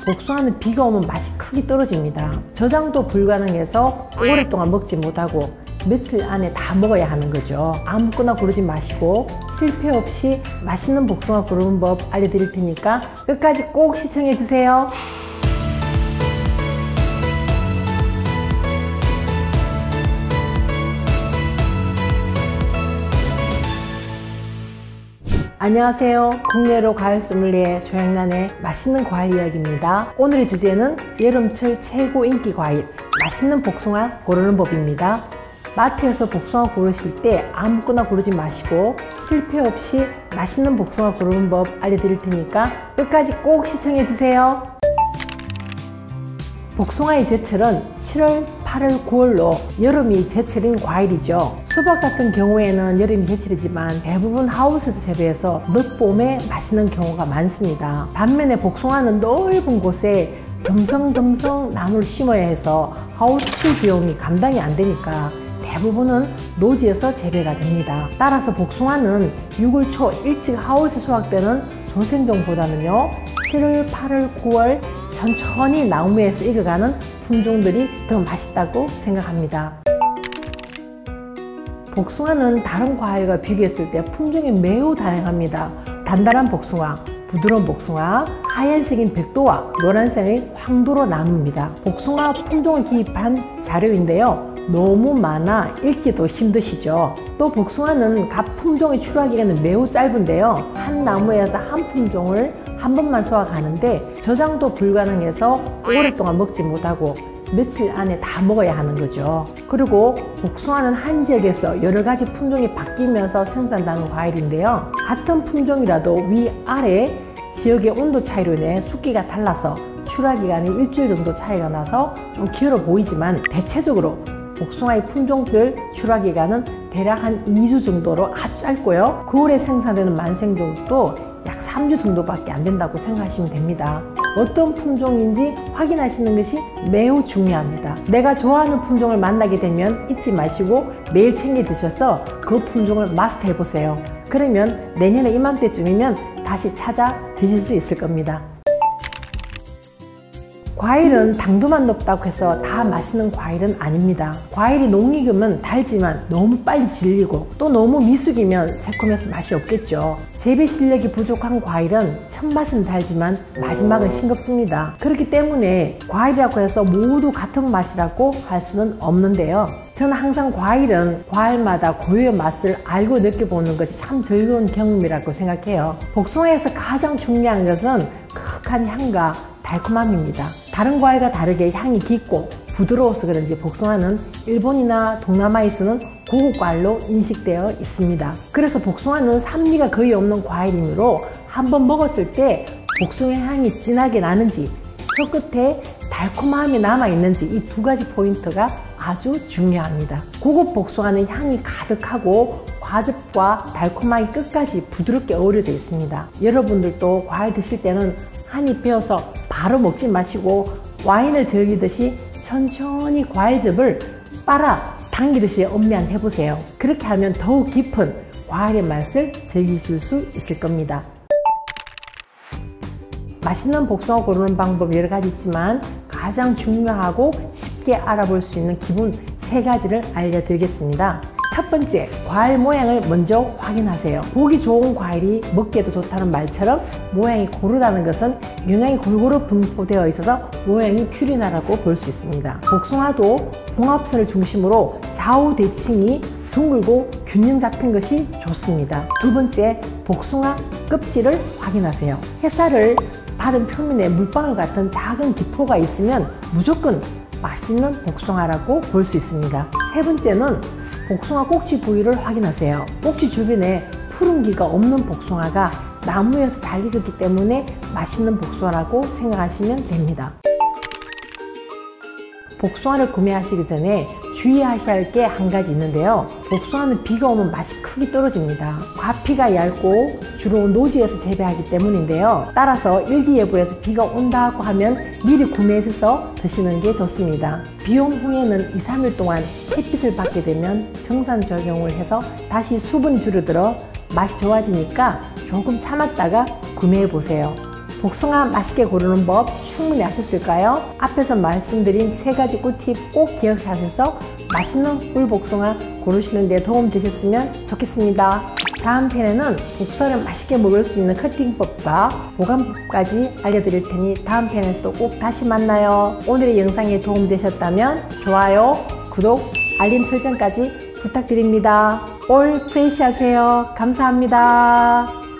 복숭아는 비가 오면 맛이 크게 떨어집니다. 저장도 불가능해서 오랫동안 먹지 못하고 며칠 안에 다 먹어야 하는 거죠. 아무거나 고르지 마시고 실패 없이 맛있는 복숭아 고르는 법 알려드릴 테니까 끝까지 꼭 시청해 주세요. 안녕하세요. 국내로 과일 소믈리에 조양란의 맛있는 과일 이야기입니다. 오늘의 주제는 여름철 최고 인기 과일 맛있는 복숭아 고르는 법입니다. 마트에서 복숭아 고르실 때 아무거나 고르지 마시고 실패 없이 맛있는 복숭아 고르는 법 알려드릴 테니까 끝까지 꼭 시청해 주세요. 복숭아의 제철은 7월, 8월, 9월로 여름이 제철인 과일이죠. 수박 같은 경우에는 여름이 제철이지만 대부분 하우스에서 재배해서 늦봄에 마시는 경우가 많습니다. 반면에 복숭아는 넓은 곳에 덤성덤성 나무를 심어야 해서 하우스 비용이 감당이 안 되니까 대부분은 노지에서 재배가 됩니다. 따라서 복숭아는 6월 초 일찍 하우스 수확되는 조생종보다는요 7월, 8월, 9월 천천히 나무에서 익어가는 품종들이 더 맛있다고 생각합니다. 복숭아는 다른 과일과 비교했을 때 품종이 매우 다양합니다. 단단한 복숭아, 부드러운 복숭아, 하얀색인 백도와 노란색인 황도로 나눕니다. 복숭아 품종을 기입한 자료인데요. 너무 많아 읽기도 힘드시죠? 또 복숭아는 각 품종의 출하 기간은 매우 짧은데요. 한 나무에서 한 품종을 한 번만 수확하는데 저장도 불가능해서 오랫동안 먹지 못하고 며칠 안에 다 먹어야 하는 거죠. 그리고 복숭아는 한 지역에서 여러 가지 품종이 바뀌면서 생산되는 과일인데요. 같은 품종이라도 위아래 지역의 온도 차이로 인해 숙기가 달라서 출하 기간이 일주일 정도 차이가 나서 좀 길어 보이지만 대체적으로 복숭아의 품종별 출하 기간은 대략 한 2주 정도로 아주 짧고요. 9월에 생산되는 만생종도 약 3주 정도밖에 안 된다고 생각하시면 됩니다. 어떤 품종인지 확인하시는 것이 매우 중요합니다. 내가 좋아하는 품종을 만나게 되면 잊지 마시고 매일 챙겨 드셔서 그 품종을 마스터해 보세요. 그러면 내년에 이맘때쯤이면 다시 찾아 드실 수 있을 겁니다. 과일은 당도만 높다고 해서 다 맛있는 과일은 아닙니다. 과일이 농익으면 달지만 너무 빨리 질리고 또 너무 미숙이면 새콤해서 맛이 없겠죠. 재배 실력이 부족한 과일은 첫 맛은 달지만 마지막은 싱겁습니다. 그렇기 때문에 과일이라고 해서 모두 같은 맛이라고 할 수는 없는데요. 저는 항상 과일은 과일마다 고유의 맛을 알고 느껴보는 것이 참 즐거운 경험이라고 생각해요. 복숭아에서 가장 중요한 것은 극한 향과 달콤함입니다. 다른 과일과 다르게 향이 깊고 부드러워서 그런지 복숭아는 일본이나 동남아에서는 고급 과일로 인식되어 있습니다. 그래서 복숭아는 산미가 거의 없는 과일이므로 한번 먹었을 때 복숭아 향이 진하게 나는지 혀 끝에 달콤함이 남아있는지 이 두 가지 포인트가 아주 중요합니다. 고급 복숭아는 향이 가득하고 과즙과 달콤함이 끝까지 부드럽게 어우러져 있습니다. 여러분들도 과일 드실 때는 한 입 베어서 바로 먹지 마시고 와인을 즐기듯이 천천히 과일즙을 빨아 당기듯이 음미한 해보세요. 그렇게 하면 더욱 깊은 과일의 맛을 즐기실 수 있을 겁니다. 맛있는 복숭아 고르는 방법 여러 가지 있지만 가장 중요하고 쉽게 알아볼 수 있는 기본 3가지를 알려드리겠습니다. 첫 번째, 과일 모양을 먼저 확인하세요. 보기 좋은 과일이 먹기에도 좋다는 말처럼 모양이 고르다는 것은 영양이 골고루 분포되어 있어서 모양이 큐리나라고 볼 수 있습니다. 복숭아도 봉합선을 중심으로 좌우 대칭이 둥글고 균형 잡힌 것이 좋습니다. 두 번째, 복숭아 껍질을 확인하세요. 햇살을 받은 표면에 물방울 같은 작은 기포가 있으면 무조건 맛있는 복숭아라고 볼 수 있습니다. 세 번째는 복숭아 꼭지 부위를 확인하세요. 꼭지 주변에 푸른기가 없는 복숭아가 나무에서 잘 익었기 때문에 맛있는 복숭아라고 생각하시면 됩니다. 복숭아를 구매하시기 전에 주의하셔야 할 게 한 가지 있는데요. 복숭아는 비가 오면 맛이 크게 떨어집니다. 과피가 얇고 주로 노지에서 재배하기 때문인데요. 따라서 일기예보에서 비가 온다고 하면 미리 구매해서 드시는 게 좋습니다. 비 온 후에는 2, 3일 동안 햇빛을 받게 되면 정산작용을 해서 다시 수분이 줄어들어 맛이 좋아지니까 조금 참았다가 구매해 보세요. 복숭아 맛있게 고르는 법 충분히 아셨을까요? 앞에서 말씀드린 3가지 꿀팁 꼭 기억하셔서 맛있는 꿀복숭아 고르시는 데 도움 되셨으면 좋겠습니다. 다음 편에는 복숭아를 맛있게 먹을 수 있는 커팅법과 보관법까지 알려드릴 테니 다음 편에서도 꼭 다시 만나요. 오늘의 영상이 도움되셨다면 좋아요, 구독, 알림 설정까지 부탁드립니다. 올 프레시 하세요. 감사합니다.